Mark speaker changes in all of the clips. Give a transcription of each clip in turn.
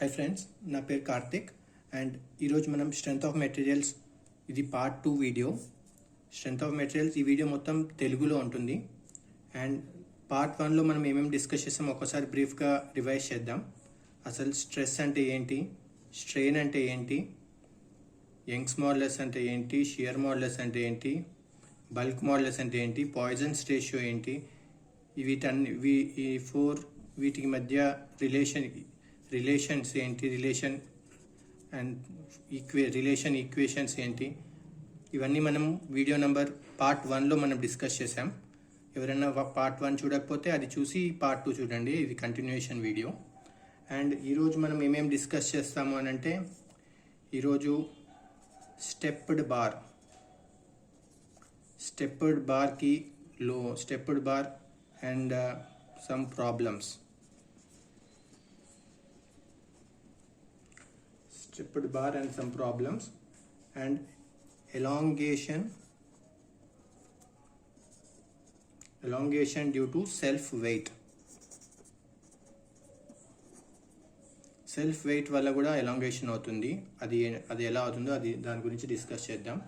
Speaker 1: Hi friends, నా పేరు Karthik and ఈరోజు మనం స్ట్రెంగ్త్ ఆఫ్ మెటీరియల్స్ ఇది part 2 video. Strength of materials ఈ వీడియో మొత్తం తెలుగులో ఉంటుంది అండ్ పార్ట్ 1లో మనం ఏమేమి డిస్కస్ చేస్తాం ఒకసారి బ్రీఫ్గా రివైజ్ చేద్దాం. అసలు స్ట్రెస్ అంటే ఏంటి, స్ట్రెయిన్ అంటే ఏంటి, యంగ్స్ మోడ్యులస్ అంటే ఏంటి, షియర్ మోడ్యులస్ అంటే ఏంటి, బల్క్ మోడ్యులస్ అంటే ఏంటి, పాయిజన్స్ రేషియో ఏంటి, వీటికి మధ్య రిలేషన్స్ ఏంటి, రిలేషన్ ఈక్వేషన్స్ ఏంటి, ఇవన్నీ మనం వీడియో నెంబర్ పార్ట్ 1లో మనం డిస్కస్ చేసాం. ఎవరైనా పార్ట్ 1 చూడకపోతే అది చూసి పార్ట్ 2 చూడండి, ఇది కంటిన్యూషన్ వీడియో. అండ్ ఈరోజు మనం ఏమేమి డిస్కస్ చేస్తాము అని అంటే, ఈరోజు stepped bar and some problems. Stepped bar and some problems and elongation due to self weight వల్ల కూడా ఎలాంగేషన్ అవుతుంది. అది ఎలా అవుతుందో దాని గురించి డిస్కస్ చేద్దాం.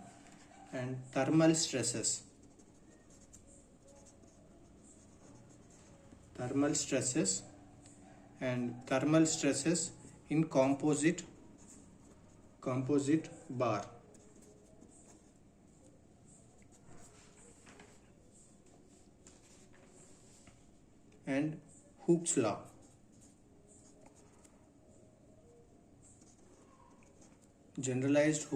Speaker 1: And thermal stresses in composite bar. And Hooke's law. Generalised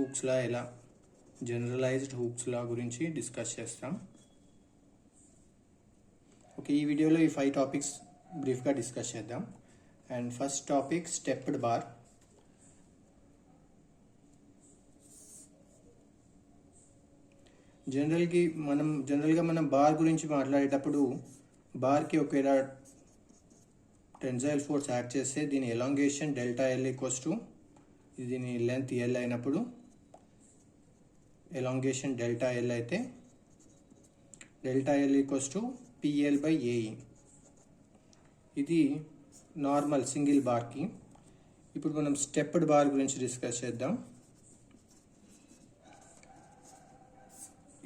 Speaker 1: Hooke's law గురించి డిస్కస్ చేస్తాం. ఓకే, ఈ వీడియోలో ఈ 5 టాపిక్స్ బ్రీఫ్గా డిస్కస్ చేద్దాం. And first topic stepped bar. జనరల్గా మనం బార్ గురించి మాట్లాడేటప్పుడు బార్కి ఒకవేళ టెన్సైల్ ఫోర్స్ యాక్ట్ చేస్తే దీని elongation delta L equals to దీని లెంత్ ఎల్ అయినప్పుడు ఎలాంగేషన్ డెల్టా ఎల్ అయితే delta L equals to PL by AE. ఇది నార్మల్ సింగిల్ బార్కి. ఇప్పుడు మనం స్టెప్డ్ బార్ గురించి డిస్కస్ చేద్దాం.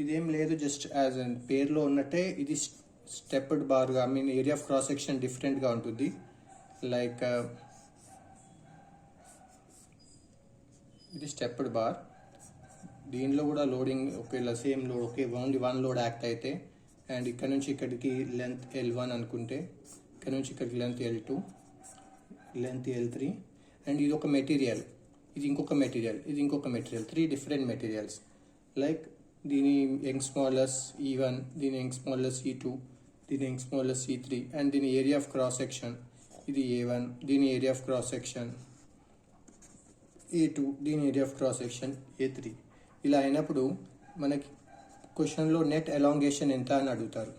Speaker 1: ఇదేం లేదు, జస్ట్ యాజ్ అన్ పేర్లో ఉన్నట్టే ఇది స్టెప్డ్ బార్గా, ఏరియా ఆఫ్ క్రాస్ సెక్షన్ డిఫరెంట్గా ఉంటుంది. లైక్ ఇది స్టెప్డ్ బార్, దీనిలో కూడా లోడింగ్ ఒకేలా same load, only 1 load act అయితే, అండ్ ఇక్కడ నుంచి ఇక్కడికి లెంత్ L1 అనుకుంటే, ఇక్కడ నుంచి ఇక్కడికి length L2, length L3, and ఇది ఒక మెటీరియల్, ఇది ఇంకొక మెటీరియల్, 3 డిఫరెంట్ మెటీరియల్స్. లైక్ దీని యంగ్స్ మోడ్యులస్ E1, దీని యంగ్స్ మోడ్యులస్ E2, దీని యంగ్స్ మోడ్యులస్ E3, అండ్ దీని ఏరియా ఆఫ్ క్రాస్ సెక్షన్ ఇది A1, దీని area of cross section A2, దీని area of cross section A3. ఇలా అయినప్పుడు మనకి క్వశ్చన్లో నెట్ ఎలాంగేషన్ ఎంత అని అడుగుతారు.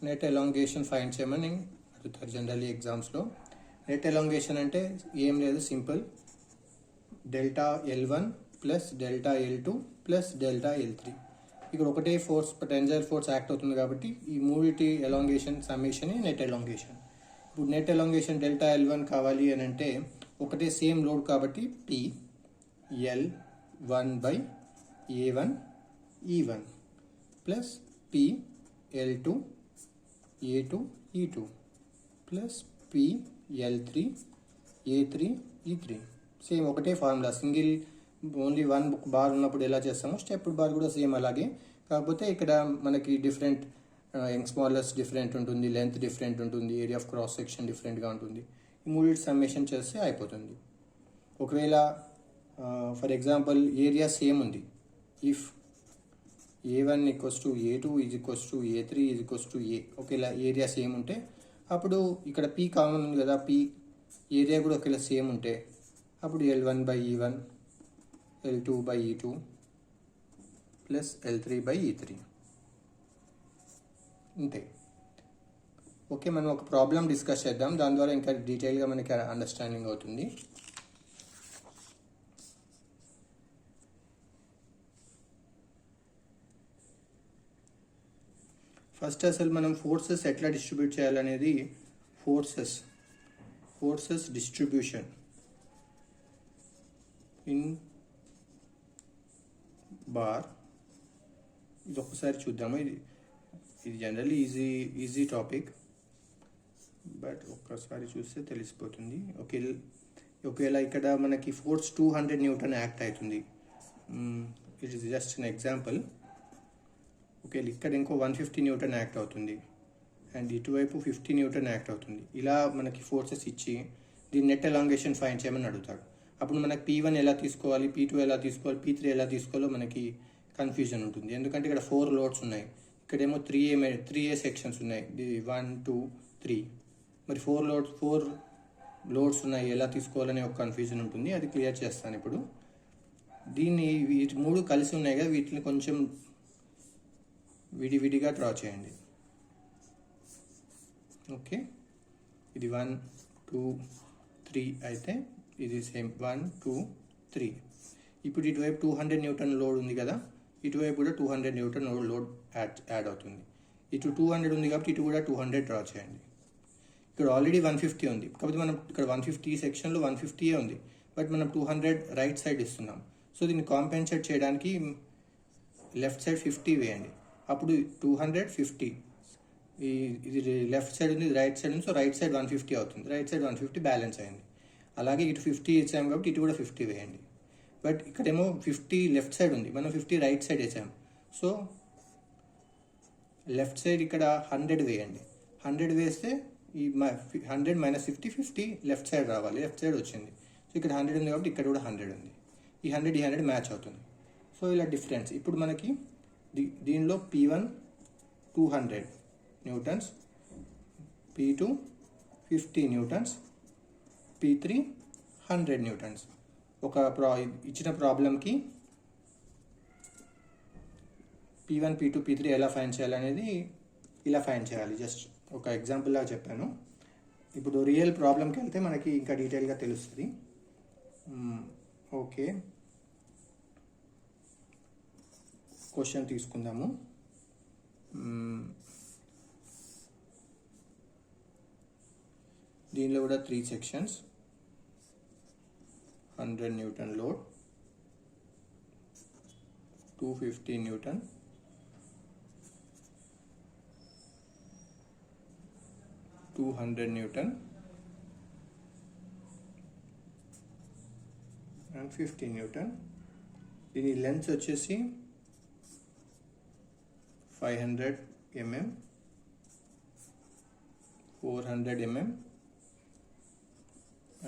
Speaker 1: నెట్ ఎలాంగేషన్ ఫైండ్ చేయమని అడుగుతారు జనరల్లీ ఎగ్జామ్స్లో. నెట్ ఎలాంగేషన్ అంటే ఏం లేదు, simple, delta L1 plus delta L2 plus delta L3. ఇక్కడ ఒకటే ఫోర్స్, టెన్సైల్ ఫోర్స్ యాక్ట్ అవుతుంది కాబట్టి ఈ మూడిటి ఎలాంగేషన్ సమ్మేషన్ నెట్ ఎలాంగేషన్. ఇప్పుడు నెట్ ఎలాంగేషన్ డెల్టా L1 కావాలి అని అంటే ఒకటే సేమ్ లోడ్ కాబట్టి P L1 by A1 E1 plus P L2 A2 E2 plus P L3 A3 E3. Same ఒకటే ఫార్ములా. సింగిల్ ఓన్లీ 1 బార్ ఉన్నప్పుడు ఎలా చేస్తామో స్టెప్డ్ బార్ కూడా సేమ్ అలాగే. కాకపోతే ఇక్కడ మనకి డిఫరెంట్ యంగ్స్ మోడ్యులస్ డిఫరెంట్ ఉంటుంది, లెంత్ డిఫరెంట్ ఉంటుంది, ఏరియా ఆఫ్ క్రాస్ సెక్షన్ డిఫరెంట్గా ఉంటుంది. ఈ మూడింటి సమ్మేషన్ చేస్తే అయిపోతుంది. ఒకవేళ ఫర్ ఎగ్జాంపుల్ ఏరియా సేమ్ ఉంది, if A1 equals to A2 is equals to A3 is equals to A, ఒకేలా ఏరియా సేమ్ ఉంటే అప్పుడు ఇక్కడ P కామన్ ఉంది కదా, P ఏరియా కూడా ఒకేలా సేమ్ ఉంటే అప్పుడు L1 by E1, L2 by E2 plus L3 by E3 అంతే. ఓకే, మనం ఒక ప్రాబ్లం డిస్కస్ చేద్దాం, దాని ద్వారా ఇంకా డీటెయిల్గా మనకి అండర్స్టాండింగ్ అవుతుంది. ఫస్ట్ అసలు మనం ఫోర్సెస్ ఎట్లా డిస్ట్రిబ్యూట్ చేయాలనేది, forces forces distribution in bar. ఇది ఒక్కసారి చూద్దాము. ఇది జనరల్లీ ఈజీ టాపిక్, బట్ ఒక్కసారి చూస్తే తెలిసిపోతుంది. ఒకవేళ ఇక్కడ మనకి ఫోర్స్ 200 న్యూటన్ యాక్ట్ అవుతుంది. It is just an example. ఒకవేళ ఇక్కడ ఇంకో 150 న్యూటన్ యాక్ట్ అవుతుంది అండ్ ఇటువైపు 50 న్యూటన్ యాక్ట్ అవుతుంది. ఇలా మనకి ఫోర్సెస్ ఇచ్చి దీని నెట్ ఎలాంగేషన్ ఫైండ్ చేయమని అడుగుతాడు. అప్పుడు మనకి P1 ఎలా తీసుకోవాలి, P2 ఎలా తీసుకోవాలి, P3 ఎలా తీసుకోవాలో మనకి కన్ఫ్యూజన్ ఉంటుంది. ఎందుకంటే ఇక్కడ 4 లోడ్స్ ఉన్నాయి, ఇక్కడేమో 3A సెక్షన్స్ ఉన్నాయి, 1 2 3. మరి 4 లోడ్స్ ఉన్నాయి, ఎలా తీసుకోవాలనే ఒక కన్ఫ్యూజన్ ఉంటుంది. అది క్లియర్ చేస్తాను ఇప్పుడు. వీటి 3 కలిసి ఉన్నాయి కదా, వీటిని కొంచెం విడివిడిగా డ్రా చేయండి. ఓకే, ఇది 1 2 3 అయితే ఇది సేమ్ 1 2 3. ఇప్పుడు ఇటువైపు 200 న్యూటన్ లోడ్ ఉంది కదా, ఇటువైపు కూడా 200 న్యూటన్ లోడ్ యాడ్ అవుతుంది. ఇటు 200 ఉంది కాబట్టి ఇటు కూడా 200 డ్రా చేయండి. ఇక్కడ ఆల్రెడీ 150 ఉంది కాబట్టి మనం ఇక్కడ 150 సెక్షన్లో 150 ఉంది, బట్ మనం 200 రైట్ సైడ్ ఇస్తున్నాం. సో దీన్ని కాంపెన్సేట్ చేయడానికి లెఫ్ట్ సైడ్ 50 వేయండి. అప్పుడు 250, ఇది లెఫ్ట్ సైడ్ ఉంది, రైట్ సైడ్ ఉంది, సో రైట్ సైడ్ 150 అవుతుంది. రైట్ సైడ్ 150 బ్యాలెన్స్ అయింది. అలాగే ఇటు 50 ఇచ్చాము కాబట్టి ఇటు కూడా 50 వేయండి. బట్ ఇక్కడేమో 50 లెఫ్ట్ సైడ్ ఉంది, మనం 50 రైట్ సైడ్ వేసాము. సో లెఫ్ట్ సైడ్ ఇక్కడ 100 వేయండి. 100 వేస్తే ఈ 100 మైనస్ 50 లెఫ్ట్ సైడ్ రావాలి, లెఫ్ట్ సైడ్ వచ్చింది. సో ఇక్కడ 100 ఉంది కాబట్టి ఇక్కడ కూడా 100 ఉంది. ఈ 100 మ్యాచ్ అవుతుంది. సో ఇలా డిఫరెన్స్. ఇప్పుడు మనకి దీనిలో P1 200 Newton's, P2 50 Newton's, P3 100 Newton's. ఇచ్చిన ప్రాబ్లంకి P1 P2 P3 ఎలా ఫైండ్ చేయాలనేది ఇలా ఫైండ్ చేయాలి. జస్ట్ ఒక ఎగ్జాంపుల్లా చెప్పాను. ఇప్పుడు రియల్ ప్రాబ్లంకి వెళ్తే మనకి ఇంకా డీటెయిల్గా తెలుస్తుంది. ఓకే, క్వశ్చన్ తీసుకుందాము. దీనిలో కూడా 3 sections. 100 Newton load, 250 Newton, 200 Newton and 50 Newton. దీని లెంత్ వచ్చేసి 500 mm, 400 mm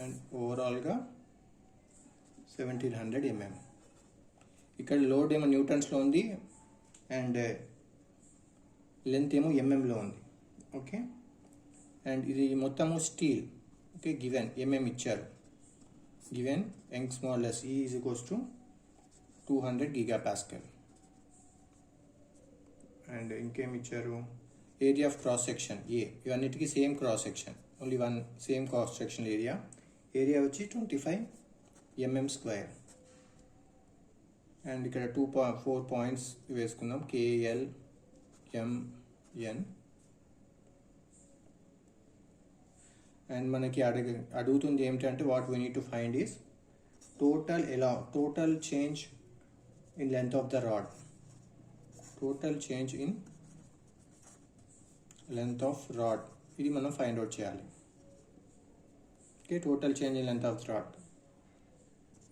Speaker 1: అండ్ ఓవరాల్గా 1700 mm. ఇక్కడ లోడ్ ఏమో న్యూటన్స్లో ఉంది అండ్ లెంత్ ఏమో ఎంఎంలో ఉంది. ఓకే, అండ్ ఇది మొత్తము స్టీల్. ఓకే, గివెన్ ఎంఎం ఇచ్చారు. Given Young's modulus E is equals to 200 gigapascal. And ఇంకేం ఇచ్చారు, area of cross section A. ఇవన్నిటికీ same cross section, only one same cross section area. Area వచ్చి 25 mm². And ఇక్కడ 4 points వేసుకుందాం, KL MN. And మనకి అడుగుతుంది ఏమిటంటే what we need to find is total change in length of the rod. Total change in length of rod, ఇది మనం find out చేయాలి. Okay, total change in length of rod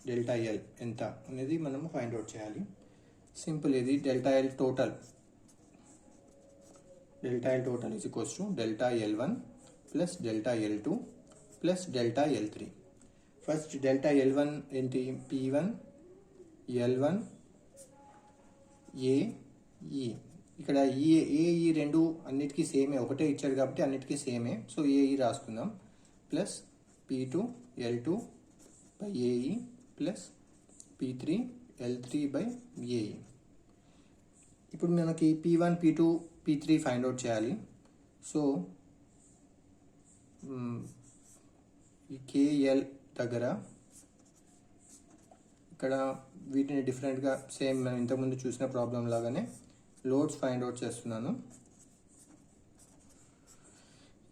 Speaker 1: delta L ఎంత అనేది మనం find out చేయాలి. Simple, ఇది delta L total is equals to delta L1 plus delta L2 plus delta L3. First delta L1 ఏంటి, P1 L1 AE. ఇక్కడ ఈ రెండు అన్నిటికీ సేమే, ఒకటే ఇచ్చాడు కాబట్టి అన్నిటికీ సేమే. సో AE రాసుకుందాం, plus P2 L2 by AE plus P3 L3 by AE. ఇప్పుడు మనకి P1 P2 P3 find out చేయాలి. సో ఈ KL దగ్గర ఇక్కడ వీటిని డిఫరెంట్గా సేమ్ మనం ఇంతకుముందు చూసిన ప్రాబ్లం లాగానే లోడ్స్ ఫైండ్ అవుట్ చేస్తున్నాను.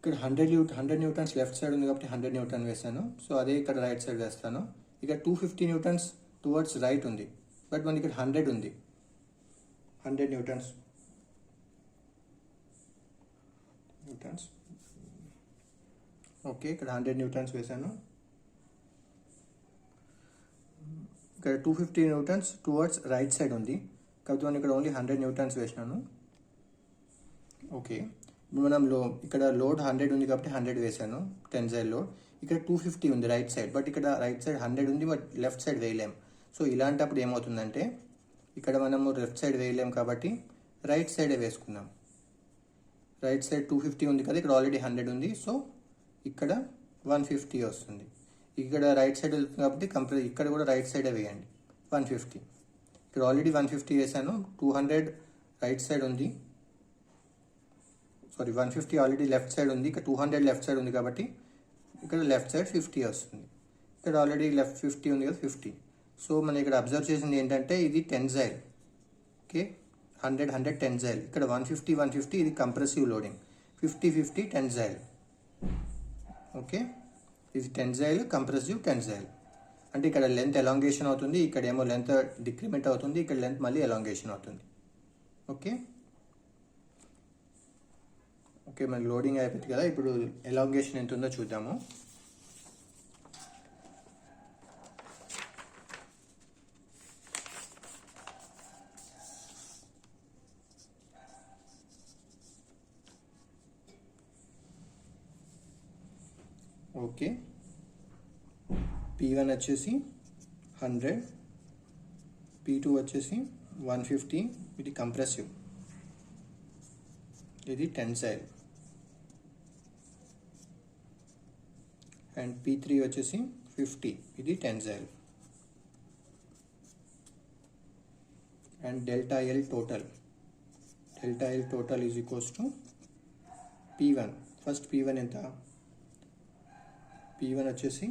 Speaker 1: ఇక్కడ 100 న్యూటన్స్ లెఫ్ట్ సైడ్ ఉంది కాబట్టి 100 న్యూటన్ వేసాను. సో అదే ఇక్కడ రైట్ సైడ్ వేస్తాను. ఇక్కడ 250 న్యూటన్స్ టువర్డ్స్ రైట్ ఉంది, బట్ మనకి ఇక్కడ 100 ఉంది. 100 న్యూటన్స్ ఓకే, ఇక్కడ 100 న్యూటన్స్ వేసాను. ఇక్కడ 250 న్యూటన్స్ టువర్డ్స్ రైట్ సైడ్ ఉంది కాబట్టి మనం ఇక్కడ ఓన్లీ 100 న్యూటన్స్ వేసినాను. ఓకే, ఇప్పుడు మనం ఇక్కడ లోడ్ 100 ఉంది కాబట్టి 100 వేసాను టెన్సైల్ లోడ్. ఇక్కడ 250 ఉంది రైట్ సైడ్, బట్ ఇక్కడ రైట్ సైడ్ 100 ఉంది, బట్ లెఫ్ట్ సైడ్ వేయలేం. సో ఇలాంటప్పుడు ఏమవుతుందంటే ఇక్కడ మనము లెఫ్ట్ సైడ్ వేయలేం కాబట్టి రైట్ సైడే వేసుకుందాం. రైట్ సైడ్ 250 ఉంది కదా, ఇక్కడ ఆల్రెడీ 100 ఉంది, సో ఇక్కడ 150 వస్తుంది. ఇక్కడ రైట్ సైడ్ వెళ్తుంది కాబట్టి ఇక్కడ కూడా రైట్ సైడే వేయండి 150. ఇక్కడ ఆల్రెడీ 150 వేసాను. 200 రైట్ సైడ్ ఉంది, 150 ఆల్రెడీ లెఫ్ట్ సైడ్ ఉంది. ఇక్కడ 200 లెఫ్ట్ సైడ్ ఉంది కాబట్టి ఇక్కడ లెఫ్ట్ సైడ్ 50 వస్తుంది. ఇక్కడ ఆల్రెడీ లెఫ్ట్ 50 ఉంది కదా, 50. సో మనం ఇక్కడ అబ్జర్వ్ చేసింది ఏంటంటే ఇది టెన్సైల్. Okay, 100 tensile. ఇక్కడ 150 ఇది కంప్రెసివ్ లోడింగ్. 50 టెన్సైల్. ఓకే, ఇది టెన్సైల్, కంప్రెసివ్ టెన్సైల్. అంటే ఇక్కడ లెంత్ ఎలాంగేషన్ అవుతుంది, ఇక్కడ ఏమో లెంత్ డిక్రిమెంట్ అవుతుంది, ఇక్కడ లెంత్ మళ్ళీ ఎలాంగేషన్ అవుతుంది. ఓకే ఓకే మనకి లోడింగ్ అయిపోయింది కదా, ఇప్పుడు ఎలాంగేషన్ ఎంత ఉందో చూద్దాము. ఓకే, P1 వచ్చేసి 100, P2 వచ్చేసి 150, ఇది కంప్రెసివ్, ఇది టెన్సైల్. అండ్ P3 వచ్చేసి 50, ఇది tensile. And delta L total is equals to P1. First P1 ఎంత? P1 వచ్చేసి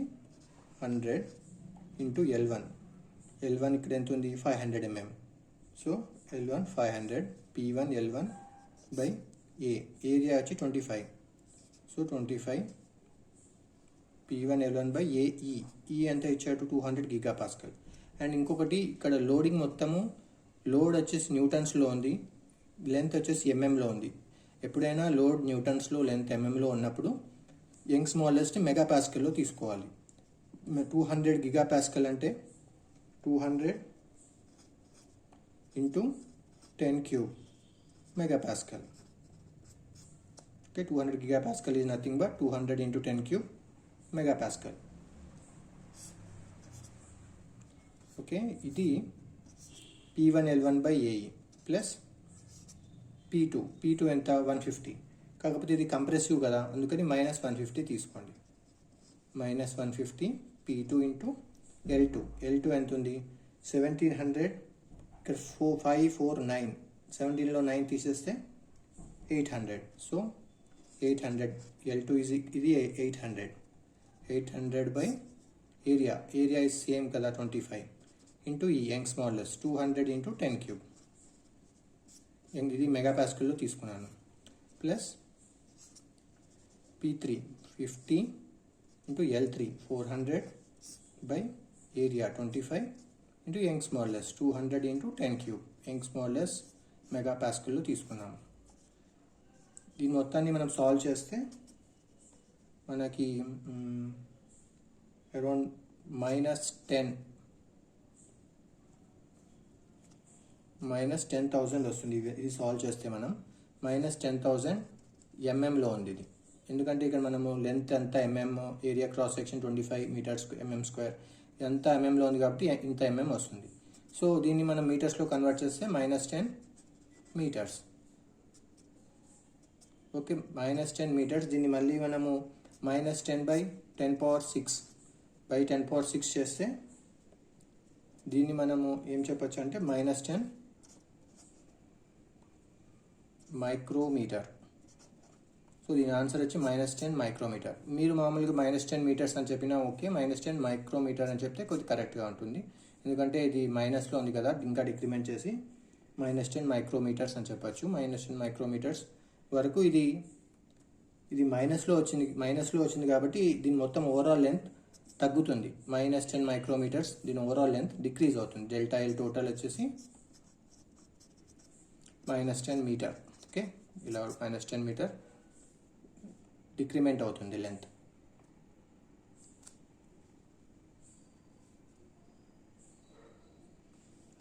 Speaker 1: 100 ఇంటూ L1. L1 ఇక్కడ ఎంత ఉంది? 500 mm. So L1 500, P1 L1 by A. Area వచ్చి 25. So 25 P1 L1 by AE. E ఎంత ఇచ్చాడు? 200 GPa. అండ్ ఇంకొకటి ఇక్కడ లోడింగ్ మొత్తము లోడ్ వచ్చేసి న్యూటన్స్లో ఉంది, లెంత్ వచ్చేసి ఎంఎంలో ఉంది. ఎప్పుడైనా లోడ్ న్యూటన్స్లో లెంత్ ఎంఎంలో ఉన్నప్పుడు యంగ్స్ మాడ్యులస్ని మెగాపాస్కల్లో తీసుకోవాలి. 200 GPa అంటే 200 into 10³ megapascal. Okay, 200 GPa is nothing but 200 into 10³ megapascal. Okay, ఇది P1 L1 by AE plus P2 ఎంత? 150. కాకపోతే ఇది కంప్రెసివ్ కదా, అందుకని -150 తీసుకోండి. -150 P2 ఇంటూ L2 ఎంత ఉంది? 1700. ఇక్కడ 549, 17లో 9 తీసేస్తే 800. సో 800 L2 ఇది 800 బై ఏరియా ఇస్ సేమ్ కదా 25 ఇంటూ ఈ యంగ్స్ మాడ్యులస్ 200 ఇంటూ 10³. ఇది మెగాపాస్కల్లో తీసుకున్నాను. Plus P3 50 into L3 400 by area 25 into Young's modulus 200 into 10³ Young's modulus మెగాపాస్కల్లో తీసుకున్నాము. దీని మొత్తాన్ని మనం సాల్వ్ చేస్తే మనకి అరౌండ్ -10,000 వస్తుంది. ఇది సాల్వ్ చేస్తే మనం -10,000 ఎంఎంలో ఉంది ఇది. ఎందుకంటే ఇక్కడ మనము లెంత్ అంతా MM, area cross section 25 metres mm², ఇదంతా ఎంఎంలో ఉంది కాబట్టి ఇంత ఎంఎం వస్తుంది. సో దీన్ని మనం మీటర్స్లో కన్వర్ట్ చేస్తే -10 మీటర్స్. Okay, -10 metres. దీన్ని మళ్ళీ మనము -10/10⁶ చేస్తే దీన్ని మనము ఏం చెప్పచ్చు అంటే -10 మైక్రోమీటర్. సో దీని ఆన్సర్ వచ్చి -10 మైక్రోమీటర్. మీరు మామూలుగా -10 మీటర్స్ అని చెప్పినా ఓకే, -10 మైక్రోమీటర్ అని చెప్తే కొద్దిగా కరెక్ట్గా ఉంటుంది. ఎందుకంటే ఇది మైనస్లో ఉంది కదా, ఇంకా డిక్రిమెంట్ చేసి -10 మైక్రోమీటర్స్ అని చెప్పచ్చు. -10 మైక్రోమీటర్స్ వరకు ఇది ఇది మైనస్లో వచ్చింది కాబట్టి దీని మొత్తం ఓవరాల్ లెంత్ తగ్గుతుంది. -10 మైక్రోమీటర్స్ దీని ఓవరాల్ లెంత్ డిక్రీజ్ అవుతుంది. డెల్టా ఎల్ టోటల్ వచ్చేసి -10 మీటర్. ఓకే, ఇలా -10 మీటర్ డిక్రిమెంట్ అవుతుంది length.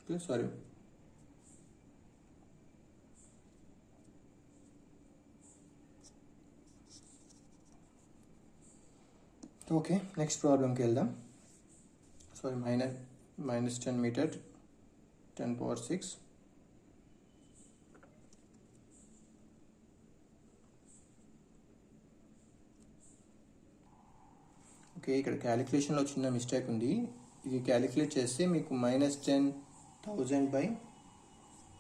Speaker 1: Okay, sorry, okay, next ప్రాబ్లంకి వెళ్దాం. Sorry, -10 metre 10⁶. ఓకే, ఇక్కడ క్యాలిక్యులేషన్లో చిన్న మిస్టేక్ ఉంది. ఇది క్యాలిక్యులేట్ చేస్తే మీకు -10,000 బై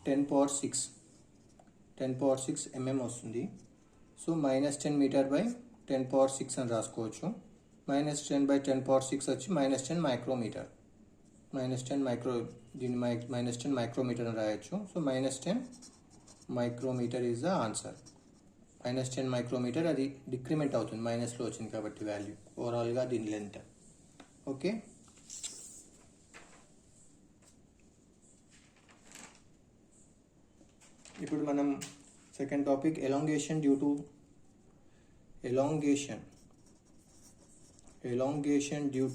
Speaker 1: 10⁶. 10⁶ mm వస్తుంది. సో -10 మీటర్ బై 10⁶ అని రాసుకోవచ్చు. -10 బై 10⁶ వచ్చి -10 మైక్రోమీటర్. దీన్ని -10 మైక్రోమీటర్ అని రాయొచ్చు. So -10 micrometre is the answer. -10 micrometre, అది డిక్రిమెంట్ అవుతుంది, మైనస్లో వచ్చింది కాబట్టి వాల్యూ ఓవరాల్గా దీని లెంత్. ఓకే, ఇప్పుడు మనం second topic elongation due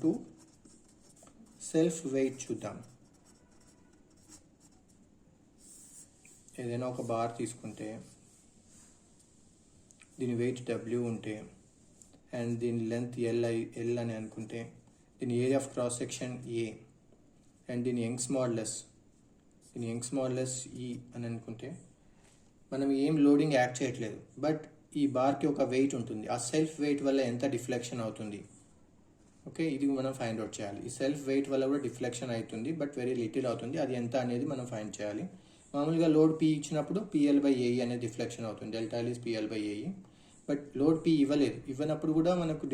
Speaker 1: to self wait చూద్దాం. ఏదైనా ఒక బార్ తీసుకుంటే దీని వెయిట్ W ఉంటే అండ్ దీని లెంత్ L అని అనుకుంటే, దీని area of cross section A and దీని యంగ్స్ మాడ్యులస్ E అని అనుకుంటే, మనం ఏం లోడింగ్ యాడ్ చేయట్లేదు, బట్ ఈ బార్కి ఒక వెయిట్ ఉంటుంది. ఆ సెల్ఫ్ వెయిట్ వల్ల ఎంత డిఫ్లెక్షన్ అవుతుంది, ఓకే, ఇది మనం ఫైండ్ అవుట్ చేయాలి. ఈ సెల్ఫ్ వెయిట్ వల్ల కూడా డిఫ్లెక్షన్ అవుతుంది, బట్ వెరీ లిటిల్ అవుతుంది. అది ఎంత అనేది మనం ఫైండ్ చేయాలి. మామూలుగా లోడ్ P ఇచ్చినప్పుడు PL/AE అనేది డిఫ్లెక్షన్ అవుతుంది. Delta L is PL/AE. But load P ఇవ్వనప్పుడు కూడా మనకు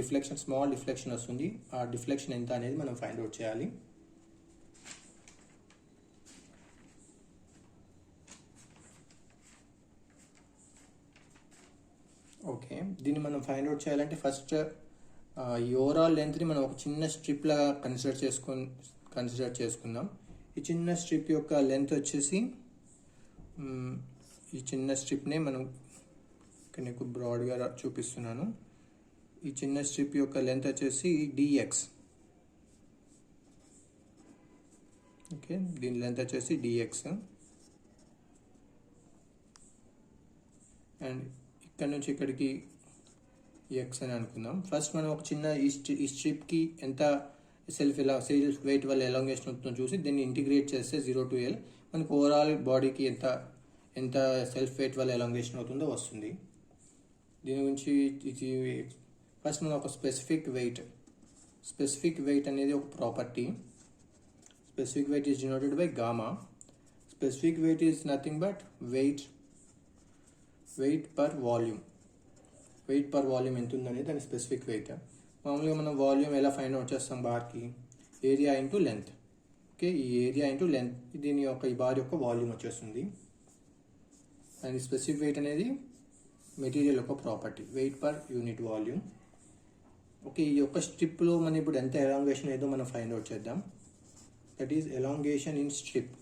Speaker 1: స్మాల్ డిఫ్లెక్షన్ వస్తుంది. ఆ డిఫ్లెక్షన్ ఎంత అనేది మనం ఫైండ్ అవుట్ చేయాలి. ఓకే, దీన్ని మనం ఫైండ్ అవుట్ చేయాలంటే ఫస్ట్ ఈ ఓవరాల్ లెంత్ని మనం ఒక చిన్న స్ట్రిప్ లాగా కన్సిడర్ చేసుకుందాం. ఈ చిన్న స్ట్రిప్ యొక్క లెంత్ వచ్చేసి, ఈ చిన్న స్ట్రిప్నే మనం ఇక్కడ నీకు బ్రాడ్గా చూపిస్తున్నాను. ఈ చిన్న స్ట్రిప్ యొక్క లెంత్ వచ్చేసి dx. ఓకే, దీని లెంత్ వచ్చేసి dx. అండ్ ఇక్కడ నుంచి ఇక్కడికి x అని అనుకుందాం. ఫస్ట్ మనం ఒక చిన్న ఈ స్ట్రిప్కి ఎంత సెల్ఫ్ వెయిట్ వల్ల ఎలాంగేషన్ అవుతుందో చూసి దీన్ని ఇంటిగ్రేట్ చేస్తే 0 to L మనకు ఓవరాల్ బాడీకి ఎంత సెల్ఫ్ వెయిట్ వల్ల ఎలాంగేషన్ అవుతుందో వస్తుంది. దీని గురించి ఫస్ట్ మనం ఒక స్పెసిఫిక్ వెయిట్ అనేది ఒక property. Specific weight is denoted by gamma. Specific weight is nothing but weight per volume. Weight per volume ఎంత ఉందనేది దాని స్పెసిఫిక్ వెయిట్. మామూలుగా మనం వాల్యూమ్ ఎలా ఫైండ్ అవుట్ చేస్తాం, బార్కి ఏరియా ఇంటూ లెంత్. ఓకే, ఈ ఏరియా ఇంటూ లెంత్ దీని యొక్క ఈ బార్ యొక్క వాల్యూమ్ వచ్చేస్తుంది. అండ్ స్పెసిఫిక్ వెయిట్ అనేది మెటీరియల్ యొక్క property, wait per unit volume. Okay, ఈ యొక్క స్ట్రిప్లో మనం ఇప్పుడు ఎంత ఎలాంగేషన్ ఏదో మనం ఫైండ్ అవుట్ చేద్దాం. That is elongation in strip.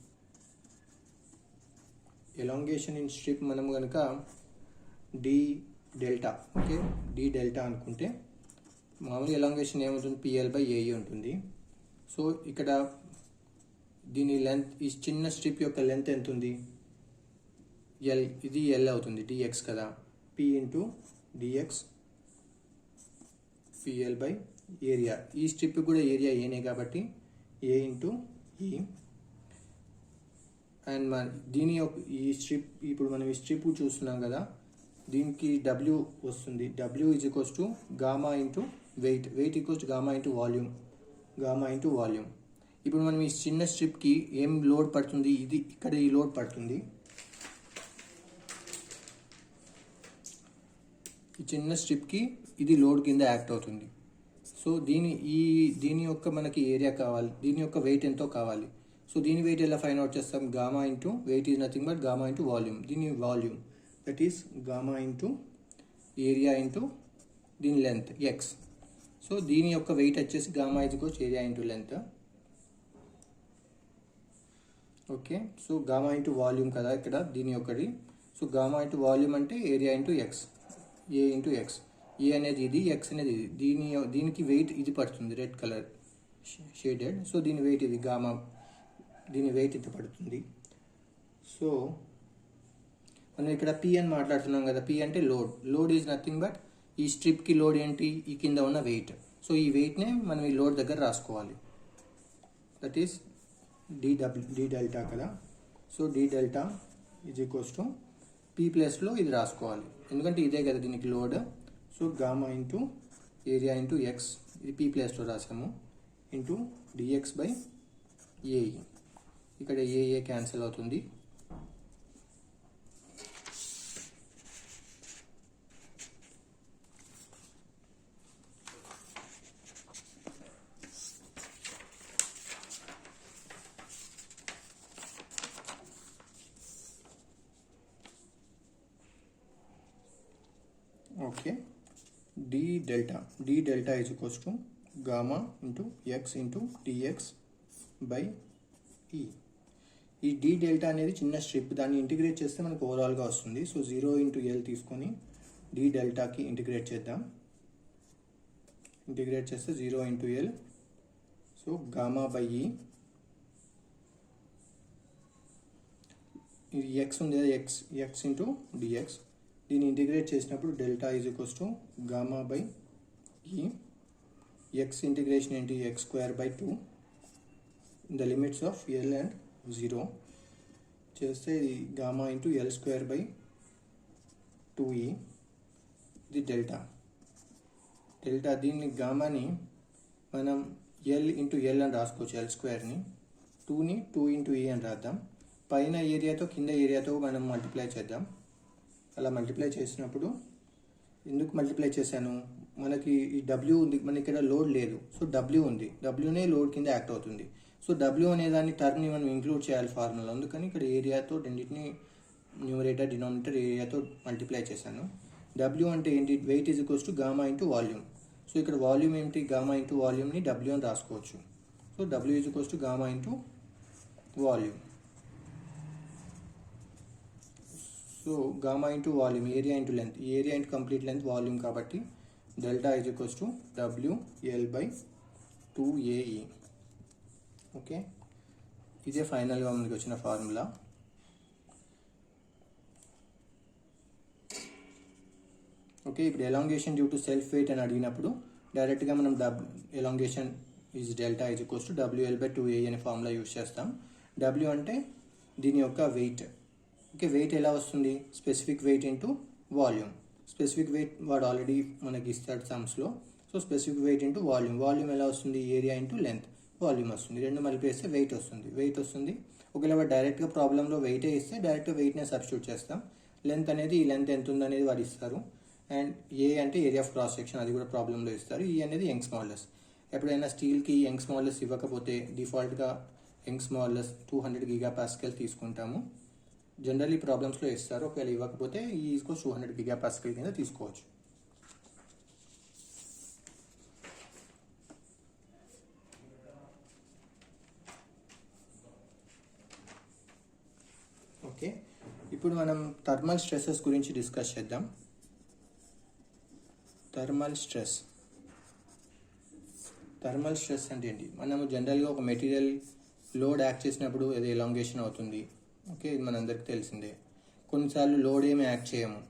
Speaker 1: మనం కనుక d delta, okay, d delta అనుకుంటే మామూలు ఎలాంగేషన్ ఏమవుతుంది, PL/AE ఉంటుంది. సో ఇక్కడ దీని లెంత్, ఈ చిన్న స్ట్రిప్ యొక్క లెంత్ ఎంత ఉంది, L, ఇది L అవుతుంది, dx కదా, P ఇంటూ dx PL/ఏరియా. ఈ స్ట్రిప్ కూడా ఏరియా ఏనే కాబట్టి A ఇంటూ E. అండ్ దీని యొక్క ఈ స్ట్రిప్, ఇప్పుడు మనం ఈ స్ట్రిప్ చూస్తున్నాం కదా, దీనికి W వస్తుంది. W is equals to gamma into weight equals to gamma into volume. ఇప్పుడు మనం ఈ చిన్న స్ట్రిప్కి ఏం లోడ్ పడుతుంది, ఇది ఇక్కడ ఈ లోడ్ పడుతుంది. ఈ చిన్న స్ట్రిప్కి ఇది లోడ్ కింద యాక్ట్ అవుతుంది. సో దీని యొక్క మనకి ఏరియా కావాలి, దీని యొక్క వెయిట్ ఎంతో కావాలి. సో దీని వెయిట్ ఎలా ఫైండ్ అవుట్ చేస్తాం, gamma into weight is nothing but gamma into volume. దీని volume that is gamma into area into దీని లెంత్ ఎక్స్. సో దీని యొక్క వెయిట్ వచ్చేసి gamma is equals area into length. Okay, so gamma into volume కదా ఇక్కడ దీని ఒకటి. So gamma into volume అంటే area into X, A into X. A అనేది ఇది, ఎక్స్ అనేది ఇది. దీనికి వెయిట్ ఇది పడుతుంది, రెడ్ కలర్ షేడెడ్. సో దీని వెయిట్ ఇది గామా, దీని వెయిట్ ఇది పడుతుంది. సో మనం ఇక్కడ పి అని మాట్లాడుతున్నాం కదా, పి అంటే load. Load is nothing but ఈ స్ట్రిప్కి లోడ్ ఏంటి, ఈ కింద ఉన్న వెయిట్. సో ఈ వెయిట్నే మనం ఈ లోడ్ దగ్గర రాసుకోవాలి. దట్ ఈస్ డి డెల్టా కదా. So d delta is equals to P ప్లస్లో ఇది రాసుకోవాలి, ఎందుకంటే ఇదే కదా దీనికి load. So gamma into area into x, ఇది పి ప్లస్లో రాసాము, ఇంటూ డిఎక్స్ బై ఏఈ. ఇక్కడ ఏఏ క్యాన్సిల్ అవుతుంది. Okay, d delta is equals to gamma into x into dx by E. ఈ డి డెల్టా అనేది చిన్న స్ట్రిప్, దాన్ని ఇంటిగ్రేట్ చేస్తే మనకు ఓవరాల్గా వస్తుంది. సో 0 ఇంటూ ఎల్ తీసుకొని డి డెల్టాకి ఇంటిగ్రేట్ చేద్దాం. ఇంటిగ్రేట్ చేస్తే 0 into L. So gamma by ఈ, ఇది ఎక్స్ ఉంది కదా, ఎక్స్ ఇంటూ డిఎక్స్. దీన్ని ఇంటిగ్రేట్ చేసినప్పుడు delta is equals to gamma by ఈ. ఎక్స్ ఇంటిగ్రేషన్ ఏంటి, X square by 2 in the limits of L and 0 చేస్తే ఇది gamma into L square by 2e. ఇది డెల్టా. దీన్ని గామాని మనం ఎల్ ఇంటూ ఎల్ అని రాసుకోవచ్చు, ఎల్ స్క్వేర్ని. 2ని 2 ఇంటూ ఈ అని రాద్దాం. పైన ఏరియాతో కింద ఏరియాతో మనం మల్టిప్లై చేద్దాం. అలా మల్టిప్లై చేసినప్పుడు, ఎందుకు మల్టిప్లై చేశాను, మనకి ఈ డబ్ల్యూ ఉంది, మనకి ఇక్కడ లోడ్ లేదు. సో డబ్ల్యూ ఉంది, డబ్ల్యూనే లోడ్ కింద యాక్ట్ అవుతుంది. సో డబ్ల్యూ అనే దాన్ని టర్మ్ని మనం ఇంక్లూడ్ చేయాలి ఫార్ములా. అందుకని ఇక్కడ ఏరియాతో రెండింటిని న్యూమరేటర్ డినామినేటర్ ఏరియాతో మల్టిప్లై చేశాను. డబ్ల్యూ అంటే ఏంటి, weight is equals to gamma into volume. So ఇక్కడ వాల్యూమ్ ఏంటి, గామా ఇంటూ వాల్యూమ్ని డబ్ల్యూ అని రాసుకోవచ్చు. So W is equals to gamma into volume. So gamma into volume, area into length, area into complete length volume కాబట్టి delta is equals to WL by 2AE. Okay, ఇదే ఫైనల్గా మనకి వచ్చిన formula. Okay, ఇప్పుడు elongation due to self wait అని అడిగినప్పుడు డైరెక్ట్గా మనం elongation is delta is equals to WL by 2AE అనే ఫార్ములా యూజ్ చేస్తాం. W అంటే దీని యొక్క వెయిట్. ఓకే, వెయిట్ ఎలా వస్తుంది, specific weight into volume. Specific weight వాడు ఆల్రెడీ మనకి ఇస్తాడు సమ్స్లో. So specific weight into volume. Volume ఎలా వస్తుంది, ఏరియా ఇంటూ లెంత్, వాల్యూమ్ వస్తుంది. రెండు మల్టిప్లేస్తే వెయిట్ వస్తుంది. ఒకవేళ వాడు డైరెక్ట్గా ప్రాబ్లంలో వెయిటే ఇస్తే డైరెక్ట్గా వెయిట్నే సబ్స్టిట్యూట్ చేస్తాం. లెంత్ అనేది ఈ లెంత్ ఎంత ఉందనేది వాడు ఇస్తారు. అండ్ ఏ అంటే ఏరియా ఆఫ్ క్రాస్ సెక్షన్, అది కూడా ప్రాబ్లంలో ఇస్తారు. ఈ అనేది యంగ్స్ మాడ్యులస్. ఎప్పుడైనా స్టీల్కి యంగ్స్ మాడ్యులస్ ఇవ్వకపోతే డిఫాల్ట్గా యంగ్స్ మాడ్యులస్ 200 GPa తీసుకుంటాము. జనరల్లీ ప్రాబ్లమ్స్లో ఇస్తారు. ఒకవేళ ఇవ్వకపోతే ఈ ఈక్వల్స్ 200 GPa కింద తీసుకోవచ్చు. ఓకే, ఇప్పుడు మనం థర్మల్ స్ట్రెసెస్ గురించి డిస్కస్ చేద్దాం. థర్మల్ స్ట్రెస్ అంటే ఏంటి, మనము జనరల్గా ఒక మెటీరియల్ లోడ్ యాక్ట్ చేసినప్పుడు అది ఎలాంగేషన్ అవుతుంది. ఓకే, ఇది మనందరికీ తెలిసిందే. కొన్నిసార్లు లోడ్ ఏమి యాక్ట్ చేయము,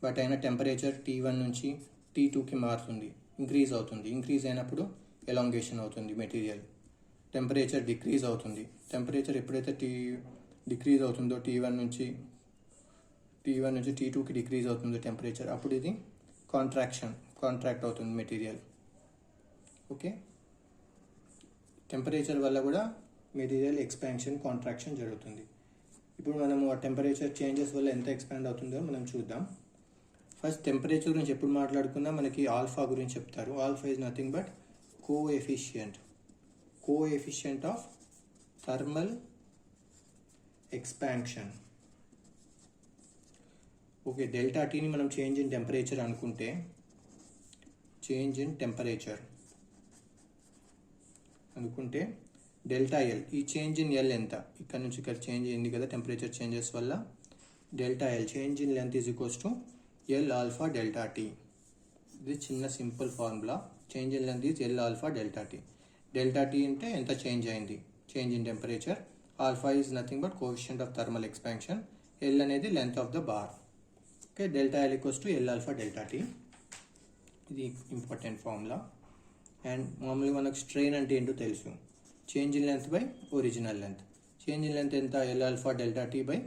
Speaker 1: బట్ అయినా టెంపరేచర్ T1 నుంచి T2కి మారుతుంది, ఇంక్రీజ్ అవుతుంది. ఇంక్రీజ్ అయినప్పుడు ఎలాంగేషన్ అవుతుంది మెటీరియల్. టెంపరేచర్ డిక్రీజ్ అవుతుంది. టెంపరేచర్ ఎప్పుడైతే డిక్రీజ్ అవుతుందో T1 నుంచి T2కి డిక్రీజ్ అవుతుందో టెంపరేచర్, అప్పుడు ఇది కాంట్రాక్ట్ అవుతుంది మెటీరియల్. ఓకే, టెంపరేచర్ వల్ల కూడా మెటీరియల్ ఎక్స్పాన్షన్, కాంట్రాక్షన్ జరుగుతుంది. ఇప్పుడు మనము ఆ టెంపరేచర్ చేంజెస్ వల్ల ఎంత ఎక్స్పాండ్ అవుతుందో మనం చూద్దాం. ఫస్ట్ టెంపరేచర్ గురించి ఎప్పుడు మాట్లాడుకున్నా మనకి ఆల్ఫా గురించి చెప్తారు. Alpha is nothing but coefficient of thermal expansion. Okay, delta టీని మనం చేంజ్ ఇన్ టెంపరేచర్ అనుకుంటే, చేంజ్ ఇన్ టెంపరేచర్ అనుకుంటే డెల్టా ఎల్, ఈ చేంజ్ ఇన్ ఎల్ ఎంత, ఇక్కడ నుంచి ఇక్కడ చేంజ్ అయింది కదా టెంపరేచర్ చేంజెస్ వల్ల, delta L change in length is equals to L alpha delta T. ఇది చిన్న simple formula. Change in length is L alpha delta tea. Delta T అంటే ఎంత చేంజ్ అయింది, change in temperature. Alpha is nothing but coefficient of thermal expansion. L అనేది length of the bar. Okay, delta L equals to L alpha delta T. ఇది important formula. And మామూలుగా మనకు strain అంటే ఏంటో తెలుసు, change in length by original length. Change in length ఎంత, L alpha delta T by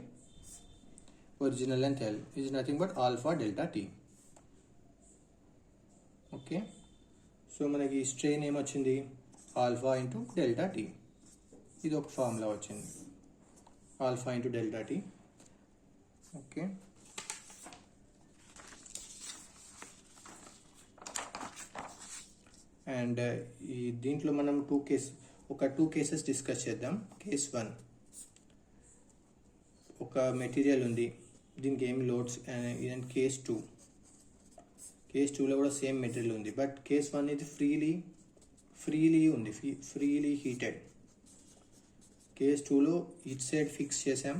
Speaker 1: original length L is nothing but alpha delta T. Okay, so మనకి strain ఏమొచ్చింది, alpha into delta T. ఇది ఒక formula వచ్చింది, alpha into delta T. Okay, and ఈ దీంట్లో మనం two cases discuss చేద్దాం. Case 1, ఒక మెటీరియల్ ఉంది, దీనికి ఏమి లోడ్స్. అండ్ కేస్ 2, కేస్ 2లో కూడా సేమ్ మెటీరియల్ ఉంది, బట్ కేస్ 1 ఇది ఫ్రీలీ ఉంది, ఫ్రీలీ హీటెడ్. కేస్ 2లో ఇట్ సైడ్ ఫిక్స్ చేసాం,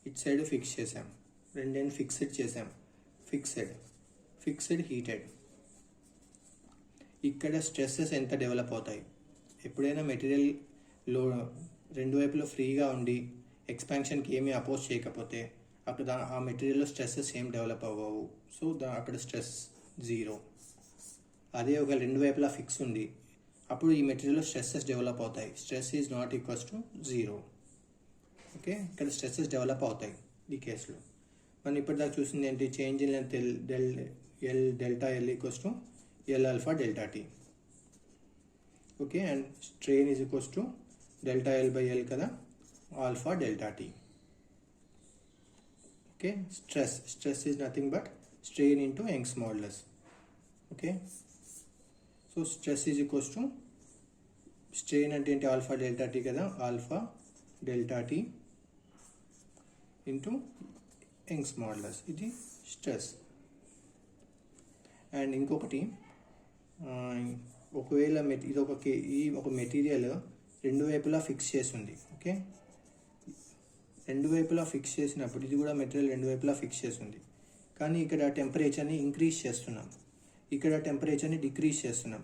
Speaker 1: ఇట్ సైడ్ ఫిక్స్ చేసాం, రెండేం ఫిక్స్డ్ చేసాం, ఫిక్స్డ్ హీటెడ్. ఇక్కడ స్ట్రెస్సెస్ ఎంత డెవలప్ అవుతాయి, ఎప్పుడైనా మెటీరియల్ రెండు వైపులో ఫ్రీగా ఉండి ఎక్స్పాన్షన్కి ఏమీ అపోజ్ చేయకపోతే అప్పుడు ఆ మెటీరియల్లో స్ట్రెస్సెస్ ఏం డెవలప్ అవ్వవు. సో అక్కడ స్ట్రెస్ 0. అదే ఒక రెండు వైపులా ఫిక్స్ ఉంది, అప్పుడు ఈ మెటీరియల్లో స్ట్రెస్సెస్ డెవలప్ అవుతాయి. Stress is not equals to 0. Okay, ఇక్కడ స్ట్రెస్సెస్ డెవలప్ అవుతాయి ఈ కేసులో. మనం ఇప్పటిదాకా చూసింది ఏంటి, change in length delta L equals to L alpha delta T. Okay, and strain is equals to delta L by L కదా, alpha delta T. Okay, stress is nothing but strain into Young's modulus. Okay, so stress is equals to, strain అంటే ఏంటి, alpha delta tea కదా, alpha delta tea into Young's modulus. ఇది stress. And ఇంకొకటి, ఒకవేళ ఇది ఒక material రెండు వైపులా ఫిక్స్ చేసింది. ఓకే, రెండు వైపులా ఫిక్స్ చేసినప్పుడు ఇది కూడా మెటీరియల్ రెండు వైపులా ఫిక్స్ చేసింది, కానీ ఇక్కడ టెంపరేచర్ని ఇంక్రీజ్ చేస్తున్నాం, ఇక్కడ టెంపరేచర్ని డిక్రీజ్ చేస్తున్నాం.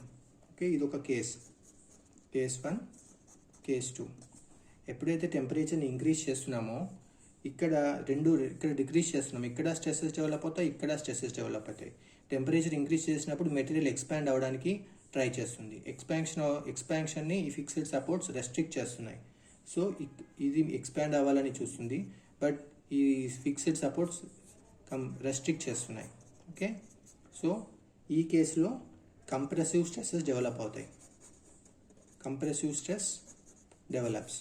Speaker 1: ఓకే, ఇది ఒక కేస్ 1, కేస్ 2. ఎప్పుడైతే టెంపరేచర్ని ఇంక్రీజ్ చేస్తున్నామో ఇక్కడ డిక్రీజ్ చేస్తున్నాం, ఇక్కడ స్ట్రెసెస్ డెవలప్ అవుతాయి, ఇక్కడ స్ట్రెసెస్ డెవలప్ అవుతాయి. టెంపరేచర్ ఇంక్రీజ్ చేసినప్పుడు మెటీరియల్ ఎక్స్పాండ్ అవ్వడానికి ట్రై చేస్తుంది. ఎక్స్పాన్షన్ని ఈ ఫిక్స్డ్ సపోర్ట్స్ రెస్ట్రిక్ట్ చేస్తున్నాయి. సో ఇది ఎక్స్పాండ్ అవ్వాలని చూస్తుంది, బట్ ఈ ఫిక్స్డ్ సపోర్ట్స్ రెస్ట్రిక్ట్ చేస్తున్నాయి. ఓకే, సో ఈ కేసులో కంప్రెసివ్ స్ట్రెసెస్ డెవలప్ అవుతాయి, కంప్రెసివ్ స్ట్రెస్ డెవలప్స్.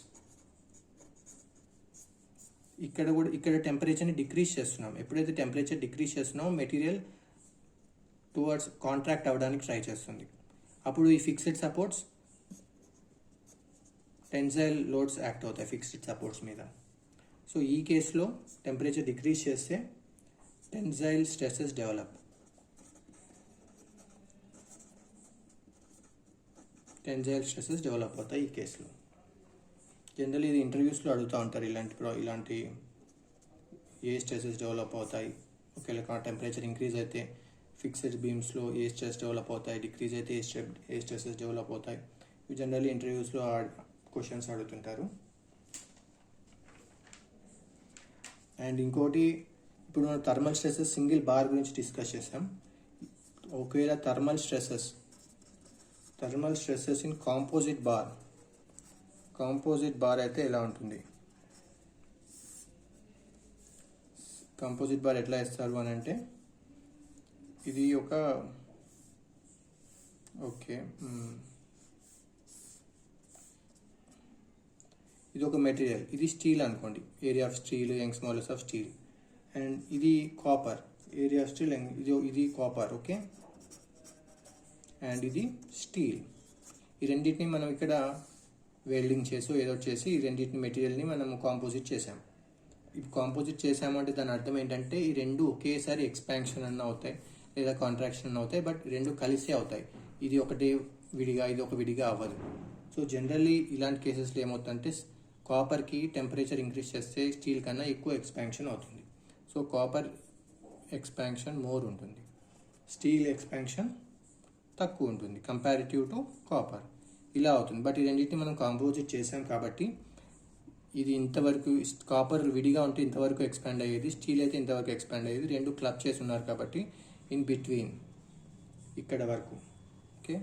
Speaker 1: ఇక్కడ టెంపరేచర్ని డిక్రీజ్ చేస్తున్నాం. ఎప్పుడైతే టెంపరేచర్ డిక్రీజ్ చేస్తున్నామో మెటీరియల్ టువర్డ్స్ కాంట్రాక్ట్ అవ్వడానికి ట్రై చేస్తుంది. అప్పుడు ఈ fixed supports tensile loads act అవుతాయి ఫిక్స్డ్ సపోర్ట్స్ మీద. సో ఈ కేసులో టెంపరేచర్ డిక్రీజ్ చేస్తే టెన్సైల్ స్ట్రెసెస్ డెవలప్, అవుతాయి ఈ కేసులో. జనరల్ ఇది ఇంటర్వ్యూస్లో అడుగుతూ ఉంటారు, ఇలాంటి ఏ స్ట్రెసెస్ డెవలప్ అవుతాయి, ఒకవేళ టెంపరేచర్ ఇంక్రీజ్ అయితే ఫిక్స్డ్ బీమ్స్లో ఏ స్ట్రెస్ డెవలప్ అవుతాయి, డిక్రీజ్ అయితే ఏ స్ట్రెసెస్ డెవలప్ అవుతాయి. ఇవి జనరల్లీ ఇంటర్వ్యూస్లో క్వశ్చన్స్ అడుగుతుంటారు. అండ్ ఇంకోటి, ఇప్పుడు మనం థర్మల్ స్ట్రెసెస్ సింగిల్ బార్ గురించి డిస్కస్ చేసాం. ఒకవేళ thermal stresses in composite bar అయితే ఎలా ఉంటుంది, కాంపోజిట్ బార్ ఎట్లా వేస్తారు అని అంటే, ఇది ఒక మెటీరియల్, ఇది స్టీల్ అనుకోండి, area of steel, Young's modulus of steel. And ఇది కాపర్, ఏరియా ఆఫ్ స్టీల్, ఇది కాపర్. ఓకే, అండ్ ఇది స్టీల్. ఈ రెండింటిని మనం ఇక్కడ వెల్డింగ్ చేసి ఏదో చేసి ఈ రెండింటిని మెటీరియల్ని మనం కాంపోజిట్ చేసాం. ఇప్పుడు కాంపోజిట్ చేసామంటే దాని అర్థం ఏంటంటే ఈ రెండు ఒకేసారి ఎక్స్పాన్షన్ అన్న అవుతాయి లేదా కాంట్రాక్షన్ అన్న అవుతాయి, బట్ రెండు కలిసే అవుతాయి. ఇది ఒకటి విడిగా, ఇది ఒక విడిగా అవ్వదు. సో జనరల్లీ ఇలాంటి కేసెస్లో ఏమవుతుందంటే కాపర్కి టెంపరేచర్ ఇంక్రీజ్ చేస్తే స్టీల్ కన్నా ఎక్కువ ఎక్స్పాన్షన్ అవుతుంది. సో కాపర్ ఎక్స్పాన్షన్ మోర్ ఉంటుంది, స్టీల్ ఎక్స్పాన్షన్ తక్కువ ఉంటుంది కంపారిటివ్ టు కాపర్. ఇలా అవుతుంది. బట్ ఈ రెండింటిని మనం కాంపోజిట్ చేసాం కాబట్టి ఇది ఇంతవరకు కాపర్ విడిగా ఉంటే ఇంతవరకు ఎక్స్పాండ్ అయ్యేది, స్టీల్ అయితే ఇంతవరకు ఎక్స్పాండ్ అయ్యేది. రెండు క్లబ్ చేసి ఉన్నారు కాబట్టి ఇన్ బిట్వీన్ ఇక్కడ వరకు, ఓకే,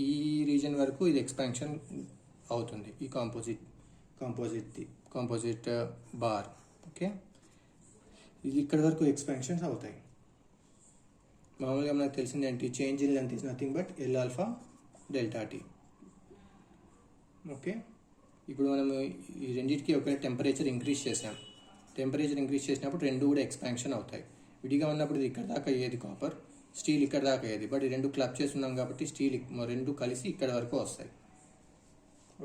Speaker 1: ఈ రీజన్ వరకు ఇది ఎక్స్పాన్షన్ అవుతుంది ఈ కాంపోజిట్ బార్. ఓకే, ఇది ఇక్కడ వరకు ఎక్స్పాన్షన్స్ అవుతాయి. మామూలుగా మనకు తెలిసింది ఏంటి, change in length is nothing but L alpha delta T. Okay, ఇప్పుడు మనం ఈ రెండింటికి ఒక టెంపరేచర్ ఇంక్రీజ్ చేసాం. టెంపరేచర్ ఇంక్రీజ్ చేసినప్పుడు రెండు కూడా ఎక్స్పాన్షన్ అవుతాయి. విడిగా ఉన్నప్పుడు ఇది ఇక్కడ దాకా అయ్యేది కాపర్, స్టీల్ ఇక్కడ దాకా అయ్యేది. బట్ ఈ రెండు క్లబ్ చేస్తున్నాం కాబట్టి స్టీల్ రెండు కలిసి ఇక్కడ వరకు వస్తాయి.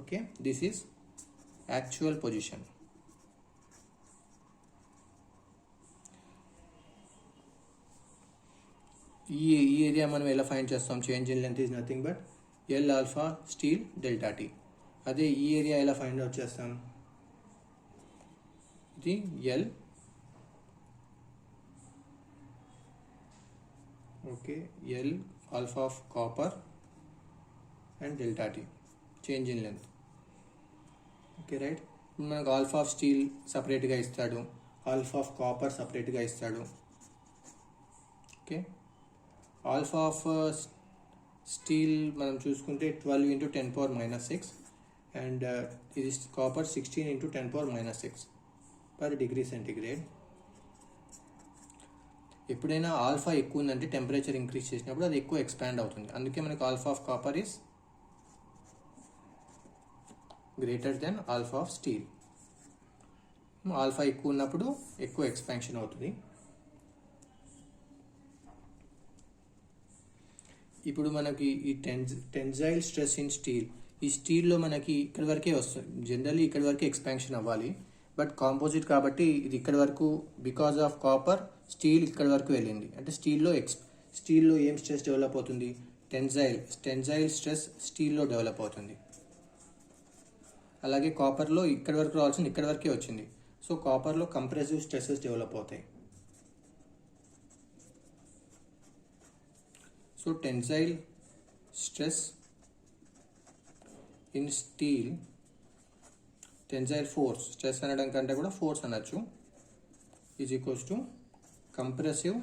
Speaker 1: Okay, this is actual position. ఈ ఏరియా మనం ఎలా ఫైండ్ చేస్తాం? Change in length is nothing but L alpha steel delta T. అదే ఈ ఏరియా ఎలా ఫైండ్ అవుట్ చేస్తాం? ఇది L, okay, L alpha of copper and delta T, change in length. Okay, right. మనకు ఆల్ఫా ఆఫ్ స్టీల్ సపరేట్గా ఇస్తాడు, alpha of copper సపరేట్గా ఇస్తాడు. ఓకే, ఆల్ఫా ఆఫ్ స్టీల్ మనం చూసుకుంటే 12 × 10⁻⁶ అండ్ ఇది కాపర్ 16 × 10⁻⁶ per degree centigrade. ఎప్పుడైనా ఆల్ఫా ఎక్కువ ఉందంటే టెంపరేచర్ ఇంక్రీజ్ చేసినప్పుడు అది ఎక్కువ ఎక్స్పాండ్ అవుతుంది. అందుకే మనకు alpha of copper is greater than alpha of steel. Alpha ఎక్కువ ఉన్నప్పుడు ఎక్కువ ఎక్స్పాన్షన్ అవుతుంది. ఇప్పుడు మనకి ఈ టెన్జైల్ స్ట్రెస్ ఇన్ స్టీల్, ఈ స్టీల్లో మనకి ఇక్కడి వరకే వస్తుంది. జనరల్లీ ఇక్కడి వరకే ఎక్స్పాన్షన్ అవ్వాలి, బట్ కాంపోజిట్ కాబట్టి ఇది ఇక్కడి వరకు, బికాజ్ ఆఫ్ కాపర్ స్టీల్ ఇక్కడి వరకు వెళ్ళింది. అంటే స్టీల్లో ఏం స్ట్రెస్ డెవలప్ అవుతుంది? టెన్జైల్ స్ట్రెస్ స్టీల్లో డెవలప్ అవుతుంది. అలాగే కాపర్లో ఇక్కడి వరకు రావాల్సింది ఇక్కడి వరకే వచ్చింది. సో కాపర్లో కంప్రెసివ్ స్ట్రెసెస్ డెవలప్ అవుతాయి. So tensile stress in steel, tensile force, stress అనడం కంటే కూడా ఫోర్స్ అనొచ్చు, ఈజ్ ఈక్వల్స్ టు కంప్రెసివ్